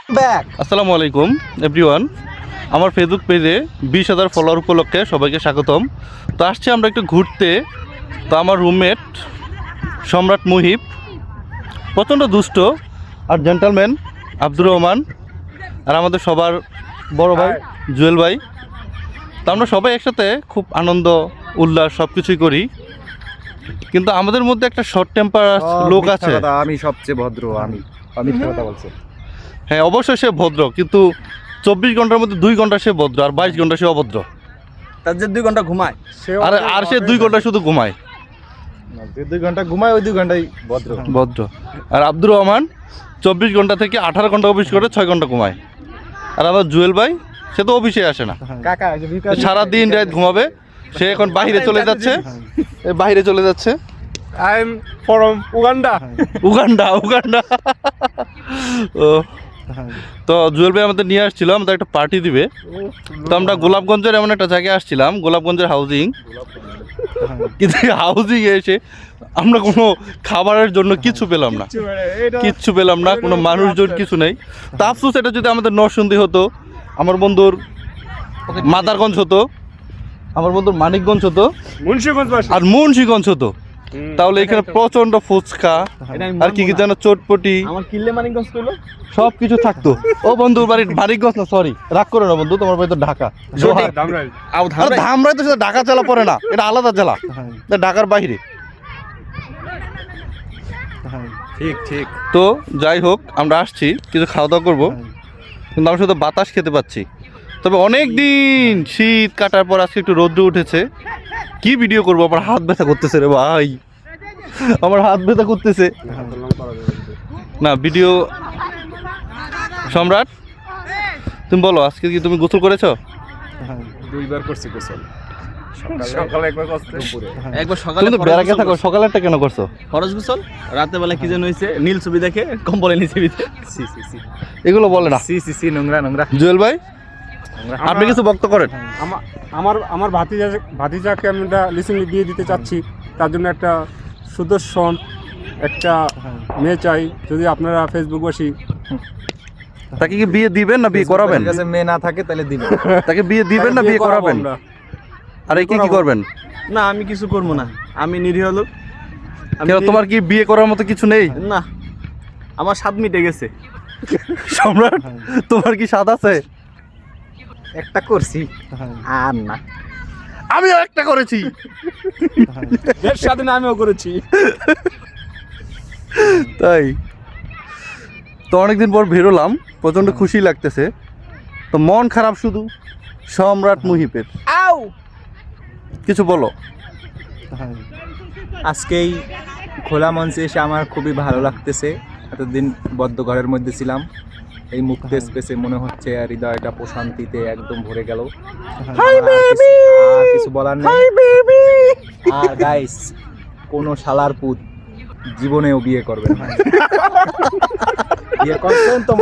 আসসালামু আলাইকুম এভরিওয়ান। আমার ফেসবুক পেজে 20,000 ফলোয়ার উপলক্ষে সবাইকে স্বাগতম। তো আসছি আমরা একটু ঘুরতে। তো আমার রুমমেট সম্রাট মুহিব, প্রচণ্ড দুষ্ট আর জেন্টালম্যান আব্দুর রহমান, আর আমাদের সবার বড় ভাই জুয়েল ভাই। তো আমরা সবাই একসাথে খুব আনন্দ উল্লাস সব কিছুই করি, কিন্তু আমাদের মধ্যে একটা শর্ট টেম্পার লোক আছে। আমি সবচেয়ে ভদ্র, আমি মিথ্যা কথা বলছি। হ্যাঁ, অবশ্যই সে ভদ্র, কিন্তু 24 ঘন্টার মধ্যে 2 ঘন্টা সে ভদ্র আর 22 ঘন্টা সে অভদ্র। তার যে 2 ঘন্টা ঘুমায় আর সে 2 ঘন্টা শুধু ঘুমায়। 2 ঘন্টা ঘুমায়, ওই 2 ঘন্টাই ভদ্র। আর আব্দুর রহমান 24 ঘন্টা থেকে 18 ঘন্টা অফিস করে 6 ঘন্টা ঘুমায়। আর আমার জুয়েল ভাই, সে তো অফিসে আসে না, সারাদিন রাত ঘুমাবে। সে এখন বাইরে চলে যাচ্ছে, বাইরে চলে যাচ্ছে। I am from Uganda. তো জুয়েল ভাই আমাদের নিয়ে আসছিল, আমাদের একটা পার্টি দিবে। তো আমরা গোলাপগঞ্জের এমন একটা জায়গায় আসছিলাম, গোলাপগঞ্জের হাউজিং। কিন্তু হাউজিং এসে আমরা কোনো খাবারের জন্য কিচ্ছু পেলাম না, কোনো মানুষজন কিছু নেই। তা আফসোস, এটা যদি আমাদের নরসিংদী হতো, আমার বন্ধুর মাদারগঞ্জ হতো, আমার বন্ধুর মানিকগঞ্জ হতো, আর মুন্সিগঞ্জ হতো, তাহলে এখানে প্রচন্ড ফুচকা আর কি যেন চটপটি, আমার কিল্লে মানিকগঞ্জ কইলো, সব কিছু থাকতো। ও বন্ধুর বাড়ি মানিকগঞ্জ না, সরি রাগ করে না বন্ধু, তোমার বাড়ি তো ঢাকা। ধামরাই তো সেটা ঢাকা জেলা পড়ে না, এটা আলাদা জেলা, ঢাকার বাইরে। ঠিক। তো যাই হোক, আমরা আসছি, কিছু খাওয়া দাওয়া করবো, কিন্তু আমরা শুধু বাতাস খেতে পাচ্ছি। তবে অনেক দিন শীত কাটার পর আজকে একটু রোদ্র উঠেছে। কি ভিডিও করবো, আমার হাত ব্যথা করতেছে রে ভাই, আমার হাত ব্যথা করতেছে না ভিডিও। সম্রাট, তুমি বলো, আজকে কি তুমি গোসল করেছো? 2বার করছি গোসল। সকালে একবার করতে, একবার সকালে তুমি তো বেড়াকে থাকো, সকালেরটা কেন করছো? ফরজ গোসল, রাতে বেলা কি যেন হইছে, নীল ছবি দেখে কম্বলে নিচে বিতে। এগুলো বলে না। সি নোংরা। জুয়েল ভাই, আপনি কিছু বক্তব্য করেন। আমার ভাতিজাকে আমি একটা রিসেন্টলি বিয়ে দিতে চাচ্ছি, তার জন্য একটা সুদর্শন একটা মেয়ে চাই। যদি আপনারা ফেসবুকবাসী, তাকে কি বিয়ে দিবেন না বিয়ে করাবেন? কাছে মেয়ে না থাকে তাহলে দিবেন। তাকে বিয়ে দিবেন না বিয়ে করাবেন? আর এই কি করবেন? না, আমি কিছু করবো না, আমি নিরীহ লোক। তোমার কি বিয়ে করার মতো কিছু নেই? না, আমার স্বাদ মিটে গেছে। সম্রাট, তোমার কি স্বাদ আছে? একটা করছি আর না। আমিও একটা করেছি, এর সাথে আমিও করেছি। তাই তো অনেকদিন পর বেরোলাম, প্রচন্ড খুশি লাগতেছে। তো মন খারাপ শুধু সম্রাট মুহিবের। কিছু বলো। আজকেই খোলা মঞ্চে এসে আমার খুবই ভালো লাগতেছে। এতদিন বদ্ধ ঘরের মধ্যে ছিলাম, এই মুক্ত স্পেসে মনে হচ্ছে হৃদয়টা প্রশান্তিতে একদম ভরে গেল। আর কিছু বলার নেই। আর গাইস, কোনো শালার পুত জীবনেও বিয়ে করবেন না। বিয়ে করছেন তো